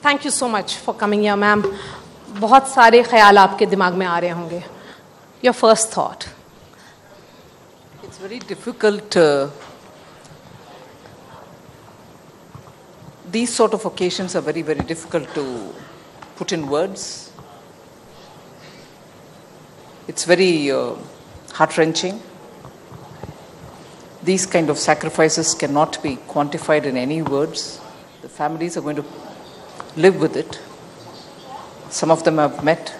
Thank you so much for coming here, ma'am. बहुत सारे ख्याल आपके दिमाग में आ रहे होंगे. Your first thought. It's very difficult. These sort of occasions are very, very difficult to put in words. It's very heart-wrenching. These kind of sacrifices cannot be quantified in any words. The families are going to live with it. Some of them I've met.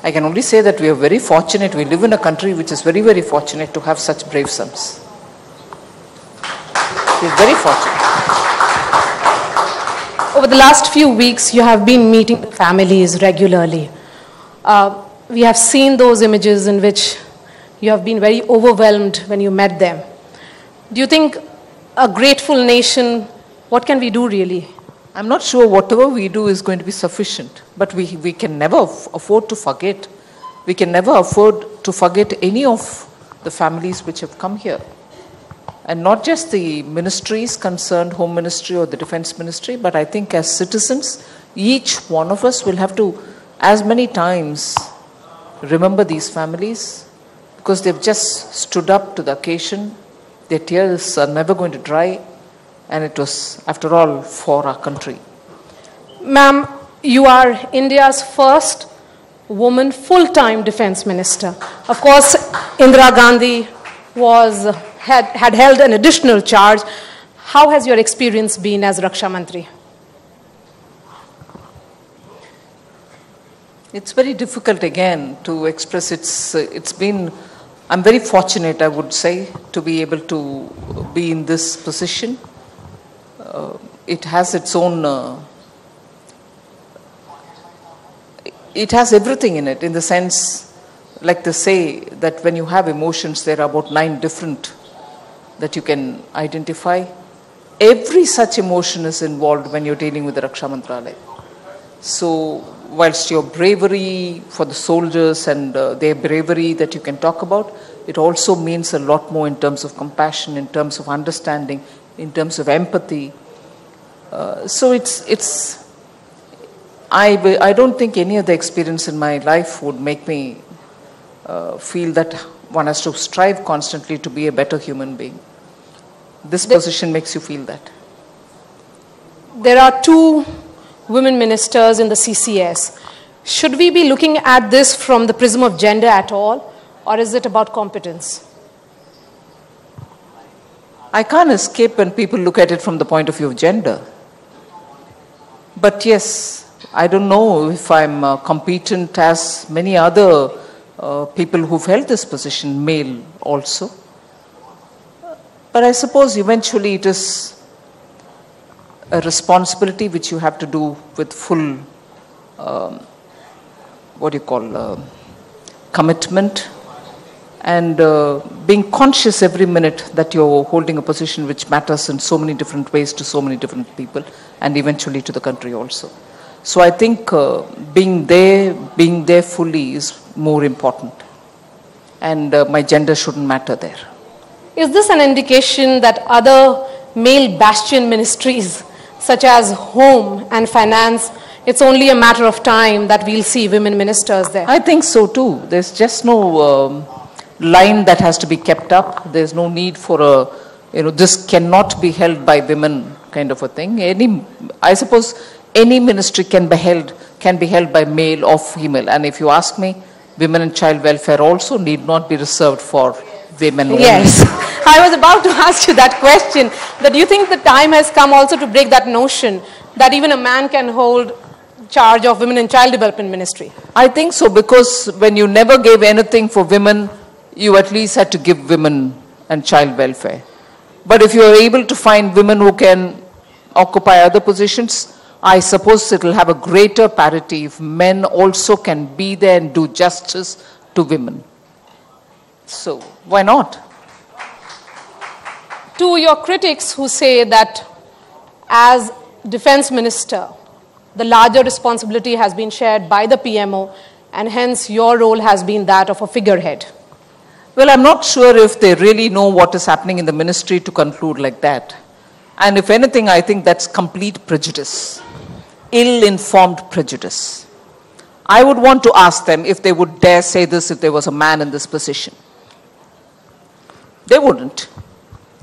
I can only say that we are very fortunate. We live in a country which is very, very fortunate to have such brave sons. We're very fortunate. Over the last few weeks, you have been meeting families regularly. We have seen those images in which you have been very overwhelmed when you met them. Do you think a grateful nation, what can we do really? I'm not sure whatever we do is going to be sufficient, but we can never afford to forget. We can never afford to forget any of the families which have come here. And not just the ministries concerned, Home Ministry or the Defense Ministry, but I think as citizens, each one of us will have to, as many times, remember these families, because they've just stood up to the occasion. Their tears are never going to dry. And it was, after all, for our country. Ma'am, you are India's first woman full-time defense minister. Of course, Indira Gandhi had held an additional charge. How has your experience been as Raksha Mantri? It's very difficult again to express. It's been, I'm very fortunate, I would say, to be able to be in this position. It has its own, it has everything in it, in the sense, like they say, that when you have emotions, there are about 9 different that you can identify. Every such emotion is involved when you're dealing with the Raksha Mantralaya. So, whilst your bravery for the soldiers and their bravery that you can talk about, it also means a lot more in terms of compassion, in terms of understanding, in terms of empathy. So I don't think any other experience in my life would make me feel that one has to strive constantly to be a better human being. This position makes you feel that. There are 2 women ministers in the CCS. Should we be looking at this from the prism of gender at all, or is it about competence? I can't escape when people look at it from the point of view of gender. But yes, I don't know if I'm competent as many other people who've held this position, male also. But I suppose eventually it is a responsibility which you have to do with full, commitment. And being conscious every minute that you're holding a position which matters in so many different ways to so many different people, and eventually to the country also. So I think being there fully is more important. And my gender shouldn't matter there. Is this an indication that other male bastion ministries, such as Home and Finance, it's only a matter of time that we'll see women ministers there? I think so too. There's just no line that has to be kept up. There's no need for this cannot be held by women kind of a thing. I suppose any ministry can be held by male or female. And if you ask me, women and child welfare also need not be reserved for women. Yes. I was about to ask you that question. That do you think the time has come also to break that notion that even a man can hold charge of women and child development ministry? I think so, because when you never gave anything for women, you at least had to give women and child welfare. But if you are able to find women who can occupy other positions, I suppose it will have a greater parity if men also can be there and do justice to women. So, why not? To your critics who say that as defense minister, the larger responsibility has been shared by the PMO, and hence your role has been that of a figurehead. Well, I'm not sure if they really know what is happening in the ministry to conclude like that. And if anything, I think that's complete prejudice, ill-informed prejudice. I would want to ask them if they would dare say this if there was a man in this position. They wouldn't.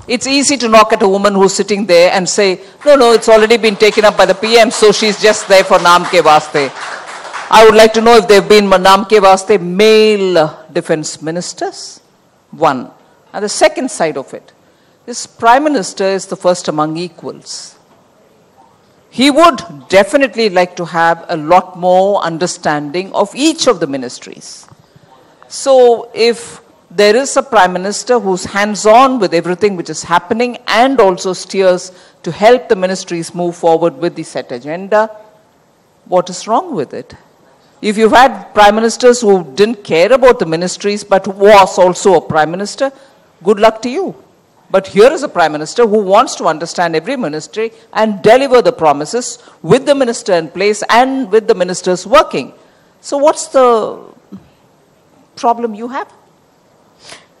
It's easy to knock at a woman who's sitting there and say, no, it's already been taken up by the PM, so she's just there for naam ke vaste. I would like to know if there have been naam ke vaste male defense ministers. One. And the second side of it, this Prime Minister is the first among equals. He would definitely like to have a lot more understanding of each of the ministries. So if there is a Prime Minister who's hands-on with everything which is happening and also steers to help the ministries move forward with the set agenda, what is wrong with it? If you've had Prime Ministers who didn't care about the ministries but who was also a Prime Minister, good luck to you. But here is a Prime Minister who wants to understand every ministry and deliver the promises with the minister in place and with the ministers working. So what's the problem you have?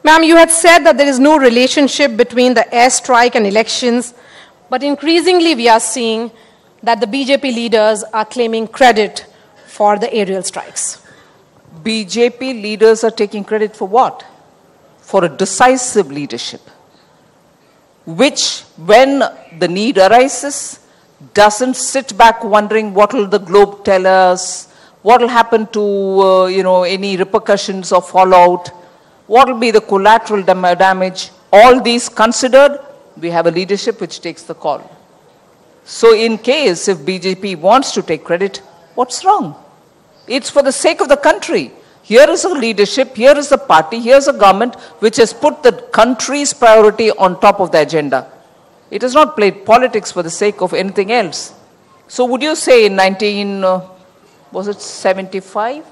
Ma'am, you had said that there is no relationship between the airstrike and elections, but increasingly we are seeing that the BJP leaders are claiming credit for the aerial strikes. BJP leaders are taking credit for what? For a decisive leadership, which, when the need arises, doesn't sit back wondering what will the globe tell us, what will happen to any repercussions or fallout, what will be the collateral damage. All these considered, we have a leadership which takes the call. So in case if BJP wants to take credit, what's wrong? It's for the sake of the country. Here is a leadership, here is a party, here is a government which has put the country's priority on top of the agenda. It has not played politics for the sake of anything else. So would you say in 1975?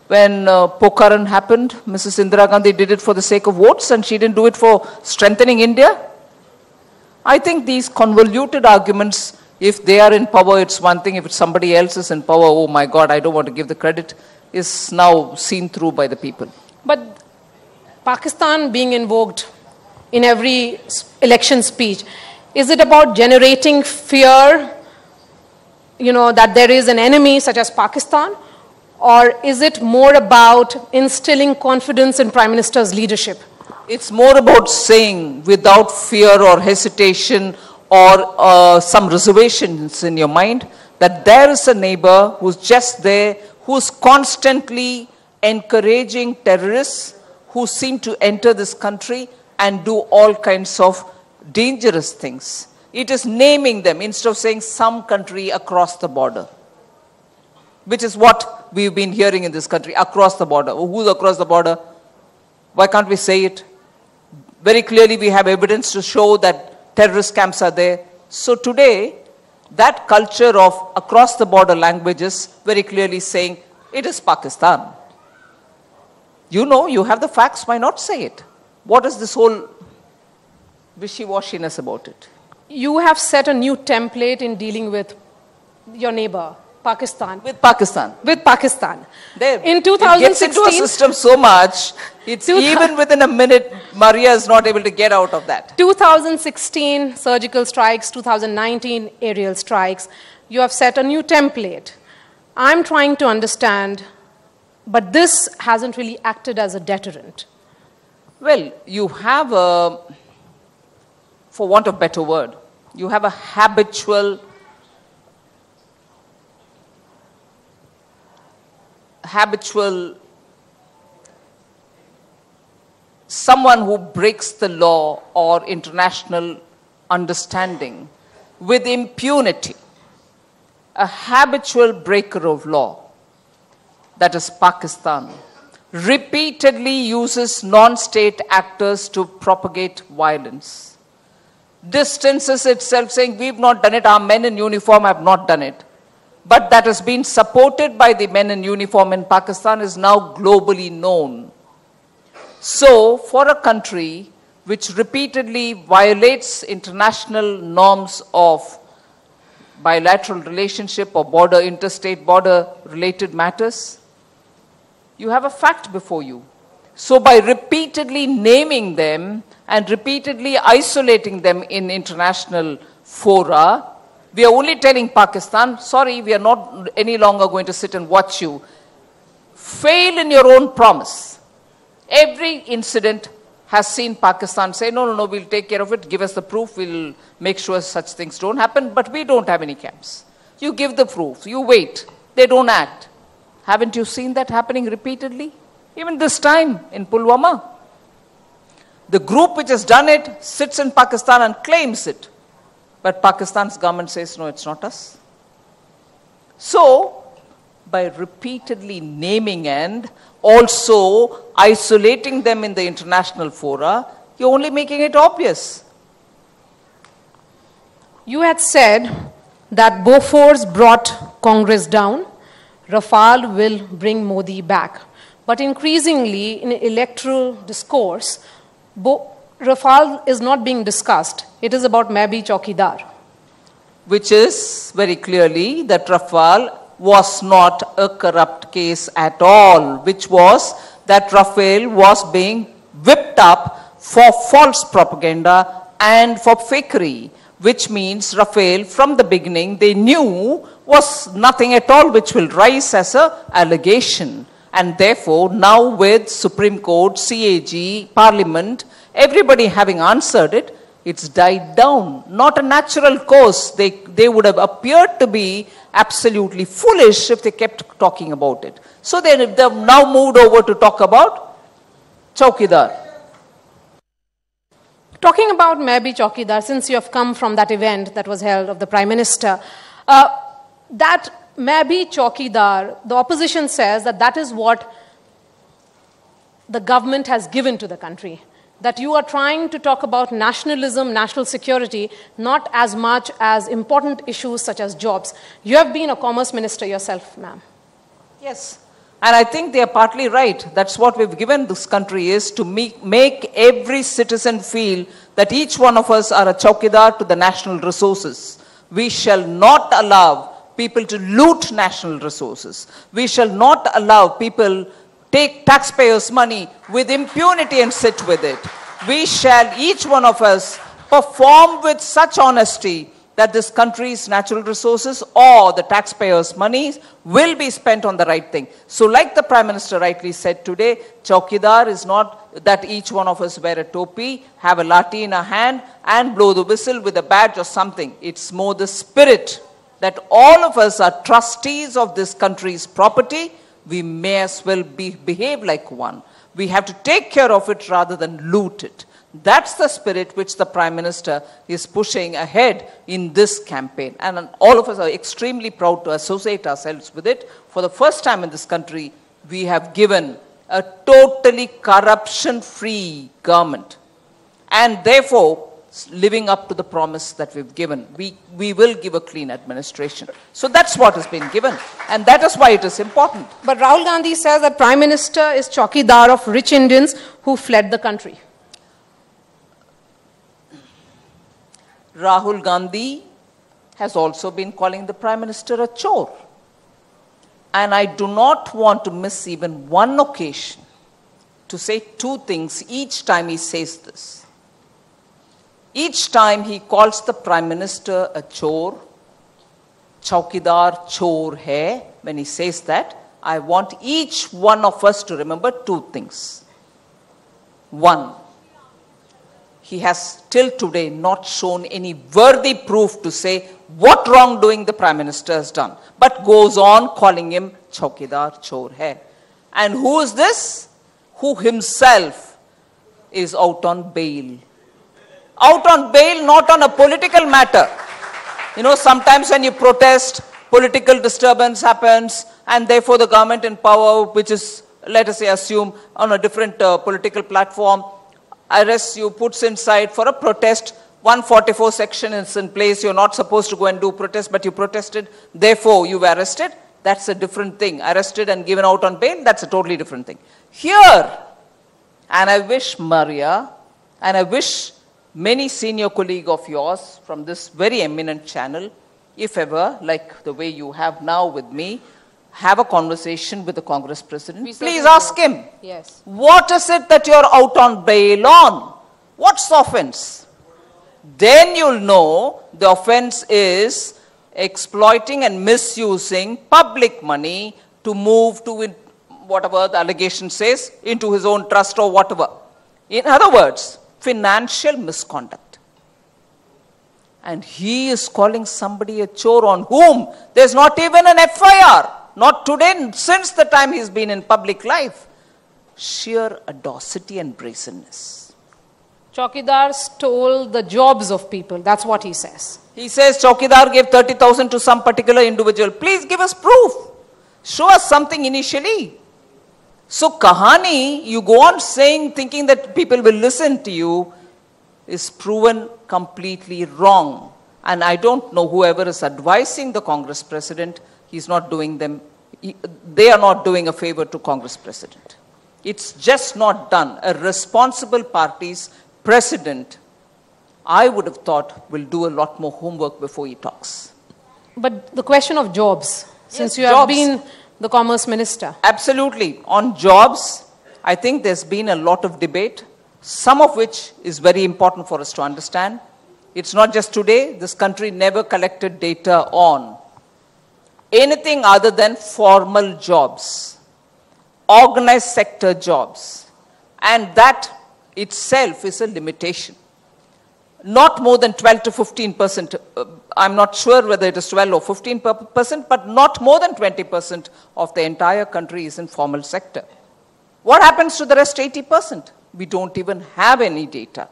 When Pokhran happened, Mrs. Indira Gandhi did it for the sake of votes and she didn't do it for strengthening India? I think these convoluted arguments, if they are in power, it's one thing. If somebody else is in power, oh my God, I don't want to give the credit, is now seen through by the people. But Pakistan being invoked in every election speech, is it about generating fear, that there is an enemy such as Pakistan? Or is it more about instilling confidence in Prime Minister's leadership? It's more about saying without fear or hesitation or some reservations in your mind that there is a neighbor who's just there, who's constantly encouraging terrorists who seem to enter this country and do all kinds of dangerous things. It is naming them instead of saying some country across the border, which is what we've been hearing in this country, across the border. Who's across the border? Why can't we say it? Very clearly we have evidence to show that terrorist camps are there. So today, that culture of across the border languages very clearly saying, it is Pakistan. You have the facts, why not say it? What is this whole wishy-washiness about it? You have set a new template in dealing with your neighbor, Pakistan. With Pakistan. With Pakistan. There, in 2016, it gets into a system so much, it's even within a minute, Maria is not able to get out of that. 2016 surgical strikes, 2019 aerial strikes. You have set a new template. I'm trying to understand, but this hasn't really acted as a deterrent. Well, you have a, for want of a better word, you have a habitual someone who breaks the law or international understanding with impunity, a habitual breaker of law, that is Pakistan, repeatedly uses non-state actors to propagate violence, distances itself saying, we've not done it, our men in uniform have not done it. But that has been supported by the men in uniform in Pakistan is now globally known. So, for a country which repeatedly violates international norms of bilateral relationship or border, interstate border related matters, you have a fact before you. So by repeatedly naming them and repeatedly isolating them in international fora, we are only telling Pakistan, sorry, we are not any longer going to sit and watch you fail in your own promise. Every incident has seen Pakistan say, no, we'll take care of it, give us the proof, we'll make sure such things don't happen, but we don't have any camps. You give the proof, you wait, they don't act. Haven't you seen that happening repeatedly? Even this time in Pulwama. The group which has done it sits in Pakistan and claims it. But Pakistan's government says, no, it's not us. So, by repeatedly naming and also isolating them in the international fora, you're only making it obvious. You had said that Bofors brought Congress down, Rafale will bring Modi back. But increasingly in electoral discourse, Rafale is not being discussed. It is about Main Chaukidar. Which is very clearly that Rafale was not a corrupt case at all, which was that Rafale was being whipped up for false propaganda and for fakery, which means Rafale from the beginning they knew was nothing at all which will rise as an allegation. And therefore now with Supreme Court, CAG, Parliament, everybody having answered it, it's died down. Not a natural course. They would have appeared to be absolutely foolish if they kept talking about it. So they've now moved over to talk about Chaukidar. Talking about Main Chaukidar, since you have come from that event that was held of the Prime Minister, that Main Chaukidar, the opposition says that that is what the government has given to the country. That you are trying to talk about nationalism, national security, not as much as important issues such as jobs. You have been a commerce minister yourself, ma'am. Yes, and I think they are partly right. That's what we've given this country, is to make every citizen feel that each one of us are a Chaukidar to the national resources. We shall not allow people to loot national resources. We shall not allow people take taxpayers' money with impunity and sit with it. We shall, each one of us, perform with such honesty that this country's natural resources or the taxpayers' money will be spent on the right thing. So like the Prime Minister rightly said today, Chaukidar is not that each one of us wear a topi, have a lathi in a hand and blow the whistle with a badge or something. It's more the spirit that all of us are trustees of this country's property. We may as well behave like one. We have to take care of it rather than loot it. That's the spirit which the Prime Minister is pushing ahead in this campaign. And all of us are extremely proud to associate ourselves with it. For the first time in this country, we have given a totally corruption-free government. And therefore, living up to the promise that we've given. We will give a clean administration. So that's what has been given. And that is why it is important. But Rahul Gandhi says that Prime Minister is Chaukidar of rich Indians who fled the country. Rahul Gandhi has also been calling the Prime Minister a chore. And I do not want to miss even one occasion to say two things each time he says this. Each time he calls the Prime Minister a chore, Chaukidar chore hai, when he says that, I want each one of us to remember two things. One, he has till today not shown any worthy proof to say what wrongdoing the Prime Minister has done, but goes on calling him Chaukidar chore hai. And who is this? Who himself is out on bail. Out on bail, not on a political matter. You know, sometimes when you protest, political disturbance happens, and therefore the government in power, which is, let us say, assume on a different political platform, arrests you, puts inside for a protest. 144 section is in place. You're not supposed to go and do protest, but you protested. Therefore, you were arrested. That's a different thing. Arrested and given out on bail, that's a totally different thing. Here, and I wish Maria, and I wish many senior colleagues of yours from this very eminent channel, if ever, like the way you have now with me, have a conversation with the Congress president. We Please certainly ask him. Yes. What is it that you're out on bail on? What's the offense? Then you'll know the offense is exploiting and misusing public money to move to whatever the allegation says into his own trust or whatever. In other words, financial misconduct. And he is calling somebody a chore on whom there's not even an FIR. Not today, since the time he's been in public life. Sheer audacity and brazenness. Chaukidar stole the jobs of people. That's what he says. He says Chaukidar gave 30,000 to some particular individual. Please give us proof. Show us something initially. So Kahani, you go on saying, thinking that people will listen to you, is proven completely wrong. And I don't know whoever is advising the Congress president, he's not doing them, they are not doing a favor to Congress president. It's just not done. A responsible party's president, I would have thought, will do a lot more homework before he talks. But the question of jobs, since Yes, you have jobs. been the commerce minister. Absolutely. On jobs, I think there's been a lot of debate, some of which is very important for us to understand. It's not just today. This country never collected data on anything other than formal jobs, organized sector jobs. And that itself is a limitation. Not more than 12 to 15%. I'm not sure whether it is 12 or 15%, but not more than 20% of the entire country is in formal sector. What happens to the rest 80%? We don't even have any data.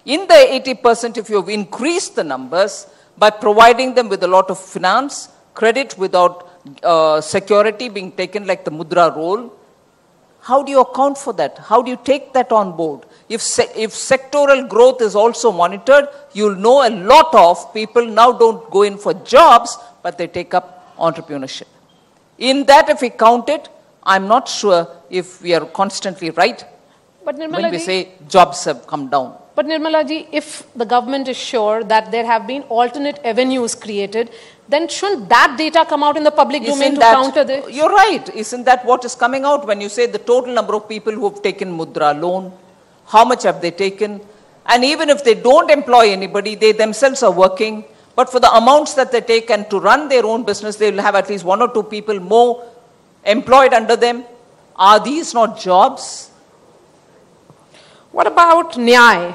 In the 80%, if you've increased the numbers by providing them with a lot of finance, credit without security being taken like the mudra roll, how do you account for that? How do you take that on board? If sectoral growth is also monitored, you'll know a lot of people now don't go in for jobs, but they take up entrepreneurship. In that, if we count it, I'm not sure if we are constantly right But when Nirmala we ji, say jobs have come down. But Nirmala ji, if the government is sure that there have been alternate avenues created, then shouldn't that data come out in the public domain to counter this? You're right. Isn't that what is coming out when you say the total number of people who have taken mudra loan? How much have they taken? And even if they don't employ anybody, they themselves are working. But for the amounts that they take and to run their own business, they will have at least 1 or 2 people more employed under them. Are these not jobs? What about Nyay?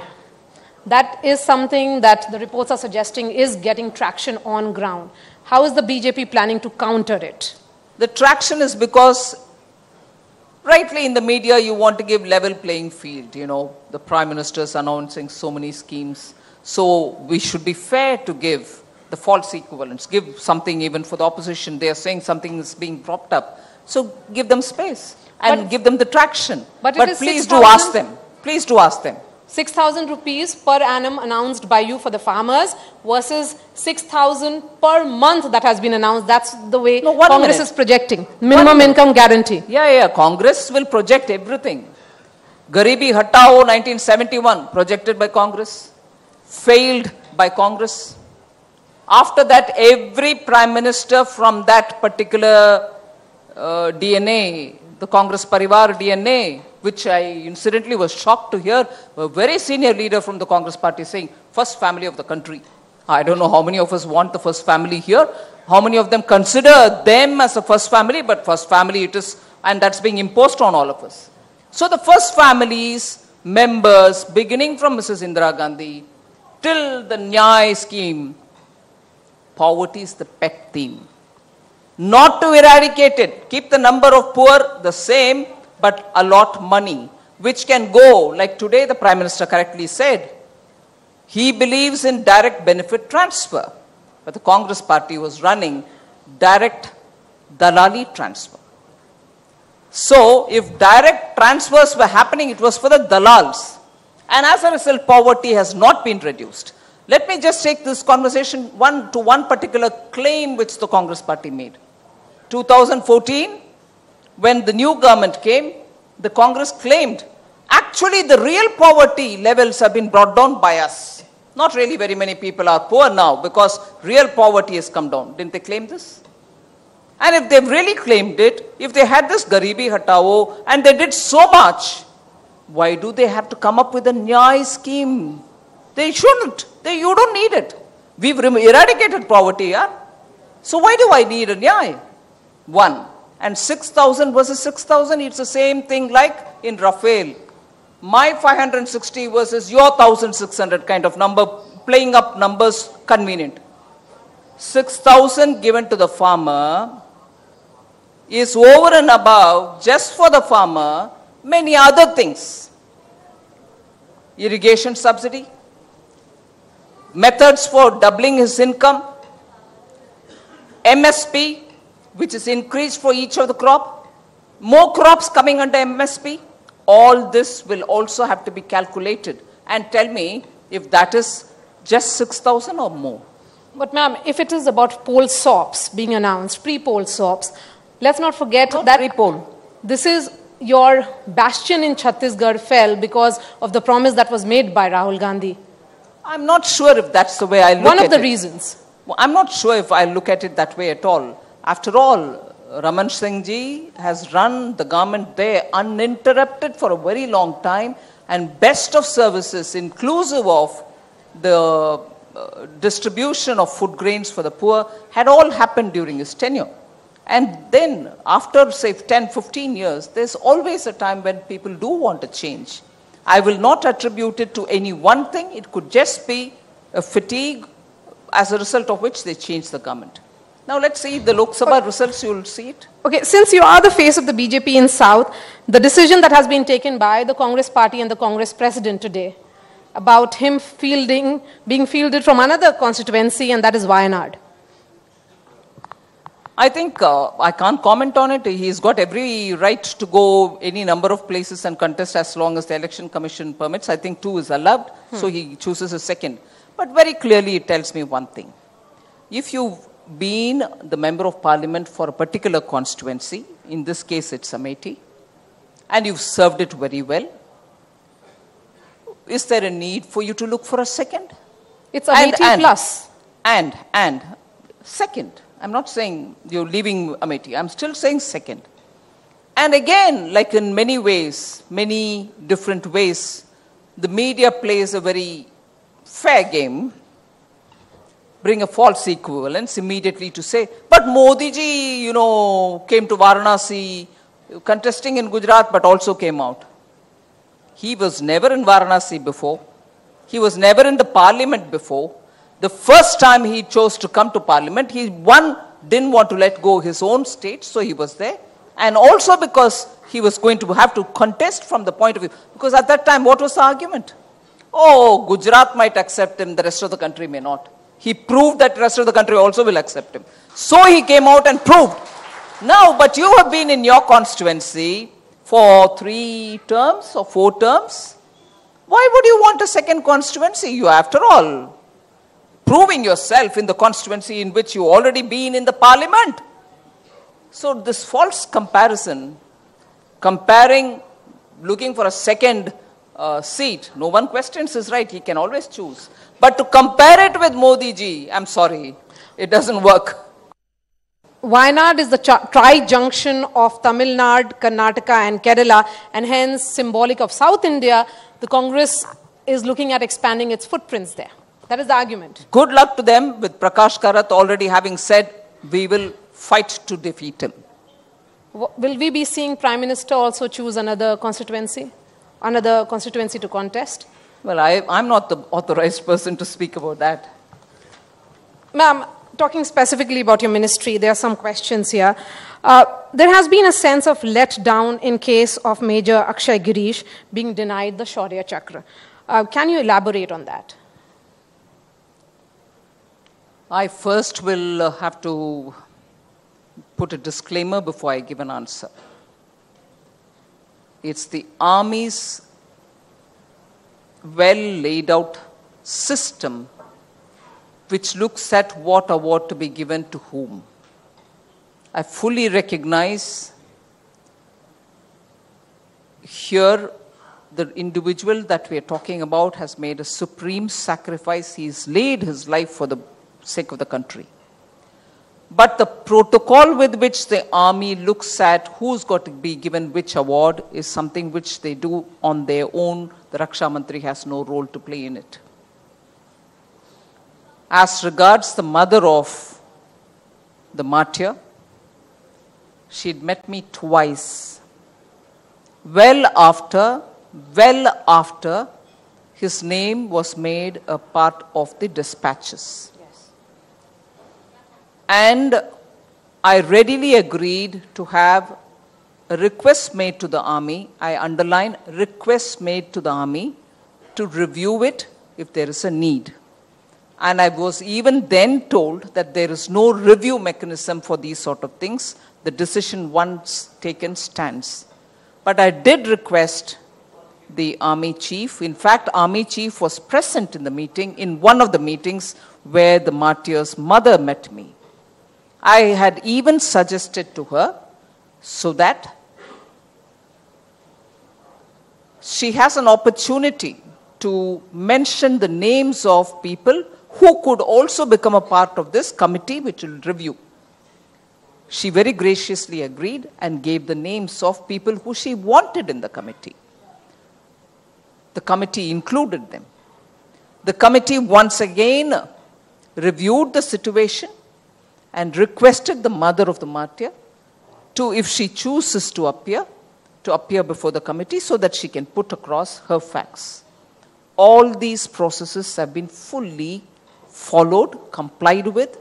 That is something that the reports are suggesting is getting traction on ground. How is the BJP planning to counter it? The traction is because rightly in the media you want to give level playing field. You know, the Prime Minister is announcing so many schemes. So we should be fair to give the false equivalents. Give something even for the opposition. They are saying something is being propped up. So give them space and give them the traction. But please do ask them. Please do ask them. 6,000 rupees per annum announced by you for the farmers versus 6,000 per month that has been announced. That's the way Congress is projecting. Minimum income guarantee. Yeah. Congress will project everything. Garibi Hatao 1971, projected by Congress. Failed by Congress. After that, every Prime Minister from that particular DNA, the Congress Parivar DNA, which I incidentally was shocked to hear, a very senior leader from the Congress party saying, first family of the country. I don't know how many of us want the first family here. How many of them consider them as a first family, but first family it is, and that's being imposed on all of us. So the first families, members, beginning from Mrs. Indira Gandhi, till the Nyay scheme, poverty is the pet theme. Not to eradicate it, keep the number of poor the same, but allot money, which can go, like today the Prime Minister correctly said, he believes in direct benefit transfer. But the Congress party was running direct dalali transfer. So if direct transfers were happening, it was for the dalals. And as a result, poverty has not been reduced. Let me just take this conversation to one particular claim which the Congress party made. 2014, when the new government came, the Congress claimed, actually the real poverty levels have been brought down by us. Not really very many people are poor now because real poverty has come down. Didn't they claim this? And if they've really claimed it, if they had this Garibi Hatao and they did so much, why do they have to come up with a Nyay scheme? They shouldn't. You don't need it. We've eradicated poverty, yeah? So why do I need a Nyay? One. And 6,000 versus 6,000, it's the same thing like in Rafael. My 560 versus your 1,600 kind of number, playing up numbers convenient. 6,000 given to the farmer is over and above, just for the farmer, many other things. Irrigation subsidy, methods for doubling his income, MSP, which is increased for each of the crop, more crops coming under MSP. All this will also have to be calculated. And tell me if that is just 6,000 or more. But ma'am, if it is about poll SOPs being announced, pre-poll SOPs, let's not forget that pre-poll. This is your bastion in Chhattisgarh fell because of the promise that was made by Rahul Gandhi. I'm not sure if that's the way I look at it. One of the reasons. Well, I'm not sure if I look at it that way at all. After all, Raman Singh ji has run the government there uninterrupted for a very long time, and best of services, inclusive of the distribution of food grains for the poor, had all happened during his tenure. And then, after say 10, 15 years, there's always a time when people do want a change. I will not attribute it to any one thing. It could just be a fatigue as a result of which they changed the government. Now let's see the Lok Sabha results, you'll see it. Okay, since you are the face of the BJP in South, the decision that has been taken by the Congress party and the Congress president today about him being fielded from another constituency, and that is Wayanad. I think I can't comment on it. He's got every right to go any number of places and contest as long as the election commission permits. I think 2 is allowed, so he chooses a second. But very clearly it tells me one thing. If you've been the member of parliament for a particular constituency, in this case it's Amethi, and you've served it very well, is there a need for you to look for a second? It's Amethi plus. And second. I'm not saying you're leaving Amethi. I'm still saying second. And again, like in many ways, many different ways, the media plays a very fair game, bring a false equivalence immediately to say, but Modi ji, came to Varanasi, contesting in Gujarat, but also came out. He was never in Varanasi before. He was never in the parliament before. The first time he chose to come to parliament, he didn't want to let go his own state, so he was there. And also because he was going to have to contest from the point of view, because at that time, what was the argument? Oh, Gujarat might accept him, the rest of the country may not. He proved that the rest of the country also will accept him. So he came out and proved. Now, but you have been in your constituency for 3 terms or 4 terms. Why would you want a second constituency? You, after all, proving yourself in the constituency in which you already been in the parliament. So this false comparison, looking for a second seat, no one questions his right, he can always choose. But to compare it with Modi ji, I'm sorry, it doesn't work. Wayanad is the tri-junction of Tamil Nadu, Karnataka and Kerala, and hence symbolic of South India. The Congress is looking at expanding its footprints there. That is the argument. Good luck to them, with Prakash Karat already having said, we will fight to defeat him. Will we be seeing Prime Minister also choose another constituency to contest? Well, I'm not the authorized person to speak about that. Ma'am, talking specifically about your ministry, there are some questions here. There has been a sense of letdown in case of Major Akshay Girish being denied the Shaurya Chakra. Can you elaborate on that? I first will have to put a disclaimer before I give an answer. It's the Army's well laid out system which looks at what award to be given to whom. I fully recognize here the individual that we are talking about has made a supreme sacrifice. He's laid his life for the sake of the country. But the protocol with which the army looks at who's got to be given which award is something which they do on their own. The Raksha Mantri has no role to play in it. As regards the mother of the martyr, she'd met me twice, well after his name was made a part of the dispatches. Yes. And I readily agreed to have a request made to the army, I underline request made to the army, to review it if there is a need. And I was even then told that there is no review mechanism for these sort of things. The decision once taken stands. But I did request the army chief. In fact, army chief was present in the meeting, in one of the meetings where the martyr's mother met me. I had even suggested to her so that she has an opportunity to mention the names of people who could also become a part of this committee which will review. She very graciously agreed and gave the names of people who she wanted in the committee. The committee included them. The committee once again reviewed the situation and requested the mother of the martyr to, if she chooses to appear before the committee so that she can put across her facts. All these processes have been fully followed, complied with,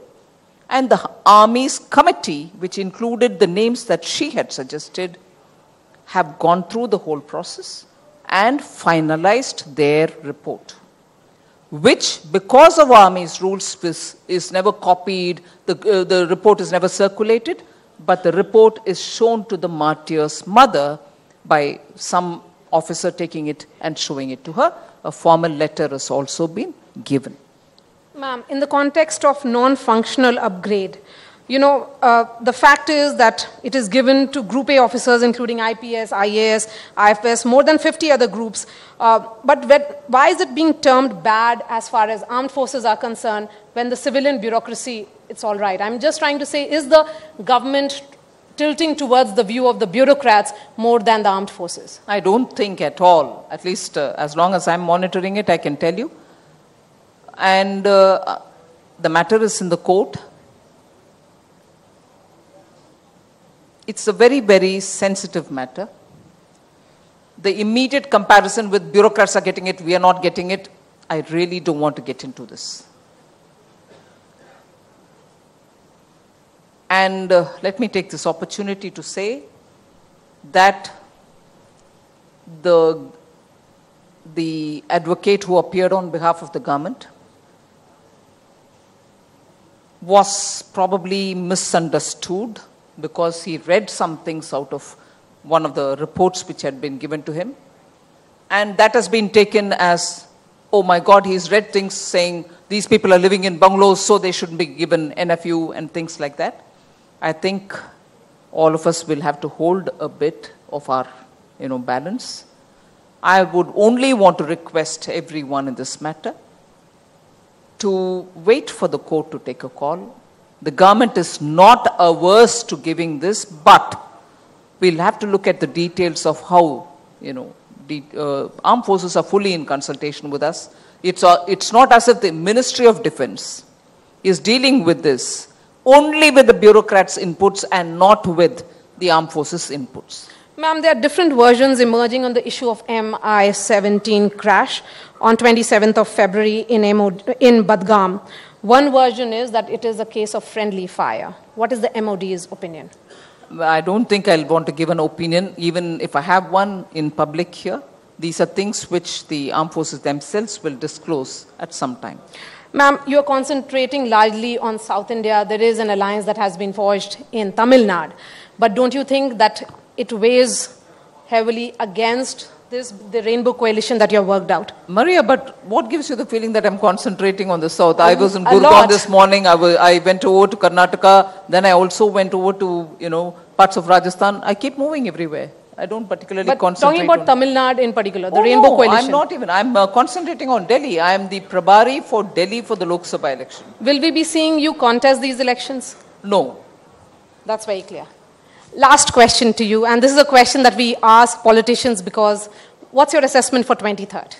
and the army's committee, which included the names that she had suggested, have gone through the whole process and finalized their report, which, because of army's rules, is never copied, the report is never circulated, but the report is shown to the martyr's mother by some officer taking it and showing it to her. A formal letter has also been given. Ma'am, in the context of non-functional upgrade, the fact is that it is given to Group A officers, including IPS, IAS, IFS, more than 50 other groups. But why is it being termed bad as far as armed forces are concerned when the civilian bureaucracy, it's all right? I'm just trying to say, is the government tilting towards the view of the bureaucrats more than the armed forces? I don't think at all. At least as long as I'm monitoring it, I can tell you. And the matter is in the court. It's a very, very sensitive matter. The immediate comparison with bureaucrats are getting it, we are not getting it, I really don't want to get into this. And let me take this opportunity to say that the advocate who appeared on behalf of the government was probably misunderstood because he read some things out of one of the reports which had been given to him. And that has been taken as, oh my God, he's read things saying these people are living in bungalows, so they shouldn't be given NFU and things like that. I think all of us will have to hold a bit of our balance. I would only want to request everyone in this matter to wait for the court to take a call. The government is not averse to giving this, but we'll have to look at the details of how, armed forces are fully in consultation with us. It's not as if the Ministry of Defense is dealing with this only with the bureaucrats' inputs and not with the armed forces' inputs. Ma'am, there are different versions emerging on the issue of Mi-17 crash on 27th of February in Budgam. One version is that it is a case of friendly fire. What is the MOD's opinion? I don't think I'll want to give an opinion, even if I have one in public here. These are things which the armed forces themselves will disclose at some time. Ma'am, you are concentrating largely on South India. There is an alliance that has been forged in Tamil Nadu. But don't you think that it weighs heavily against the rainbow coalition that you have worked out? Maria, but what gives you the feeling that I'm concentrating on the south? I was in Gurgaon this morning. I went over to Karnataka. Then I also went over to, parts of Rajasthan. I keep moving everywhere. I don't particularly concentrate talking about Tamil Nadu in particular, the rainbow coalition. I'm not even. I'm concentrating on Delhi. I am the Prabari for Delhi for the Lok Sabha election. Will we be seeing you contest these elections? No. That's very clear. Last question to you, and this is a question that we ask politicians because what's your assessment for 23rd?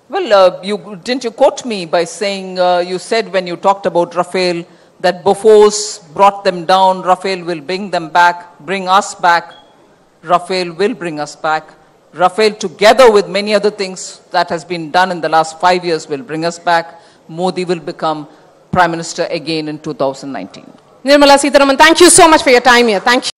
Well, didn't you quote me by saying, you said when you talked about Rafael, that Bofors brought them down, Rafael will bring them back, bring us back. Rafael will bring us back. Rafael, together with many other things that has been done in the last 5 years, will bring us back. Modi will become Prime Minister again in 2019. Nirmala, Sitharaman, thank you so much for your time here. Thank you.